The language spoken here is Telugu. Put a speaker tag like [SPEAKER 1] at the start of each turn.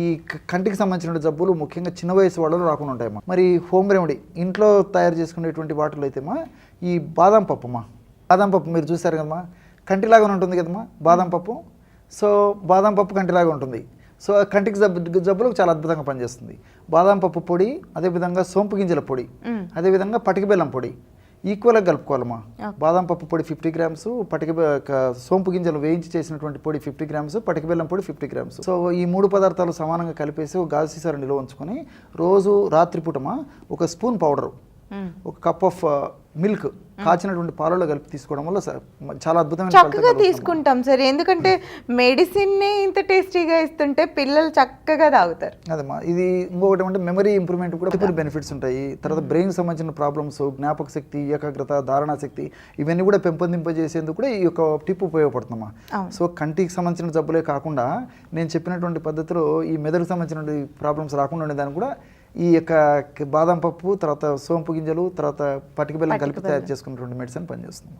[SPEAKER 1] ఈ కంటికి సంబంధించిన జబ్బులు ముఖ్యంగా చిన్న వయసు వాళ్ళలో రాకుండా ఉంటాయమ్మా. మరి హోమ్ రెమెడీ ఇంట్లో తయారు చేసుకునేటువంటి వాటిలో అయితేమా ఈ బాదం పప్పుమా, బాదం పప్పు మీరు చూసారు కదమ్మా, కంటిలాగా ఉంటుంది కదమ్మా బాదం పప్పు. సో బాదం పప్పు కంటిలాగా ఉంటుంది. సో కంటికి జబ్బులకు చాలా అద్భుతంగా పనిచేస్తుంది. బాదం పప్పు పొడి, అదేవిధంగా సోంపు గింజల పొడి, అదేవిధంగా పటిక బెల్లం పొడి ఈక్వల్గా కలుపుకోవాలమ్మా. బాదం పప్పు పొడి 50 గ్రామ్స్, సోంపు గింజలు వేయించి చేసినటువంటి పొడి 50 గ్రామ్స్, పటిక బెల్లం పొడి 50 గ్రామ్స్. సో ఈ 3 పదార్థాలు సమానంగా కలిపేసి ఒక గాజు సీసాలో నిల్వ ఉంచుకొని రోజు రాత్రిపూటమా ఒక స్పూన్ పౌడరు, ఒక కప్ ఆఫ్ మిల్క్ కాచినటువంటి పాలలో కలిపి తీసుకోవడం వల్ల చాలా అద్భుతమైన
[SPEAKER 2] చక్కగా తీసుకుంటాం సార్. ఎందుకంటే మెడిసిన్ ఇంత టేస్టీగా ఇస్తుంటే పిల్లలు చక్కగా తాగుతారు.
[SPEAKER 1] అదమ్మా. ఇది ఇంకొకటి అంటే మెమరీ ఇంప్రూవ్మెంట్ కూడా మల్టిపుల్ బెనిఫిట్స్ ఉంటాయి. తర్వాత బ్రెయిన్ సంబంధించిన ప్రాబ్లమ్స్, జ్ఞాపక శక్తి, ఏకాగ్రత, ధారణ శక్తి ఇవన్నీ కూడా పెంపొందింపజేసేందుకు కూడా ఈ యొక్క టిప్ ఉపయోగపడుతుందమ్మా. సో కంటికి సంబంధించిన జబ్బులే కాకుండా నేను చెప్పినటువంటి పద్ధతిలో ఈ మెదడుకు సంబంధించిన ప్రాబ్లమ్స్ రాకుండా ఉండేదాన్ని కూడా ఈ యొక్క బాదం పప్పు, తర్వాత సోంపు గింజలు, తర్వాత పటిక బెల్లం కలిపి తయారు చేసుకున్నటువంటి మెడిసిన్ పనిచేస్తుంది.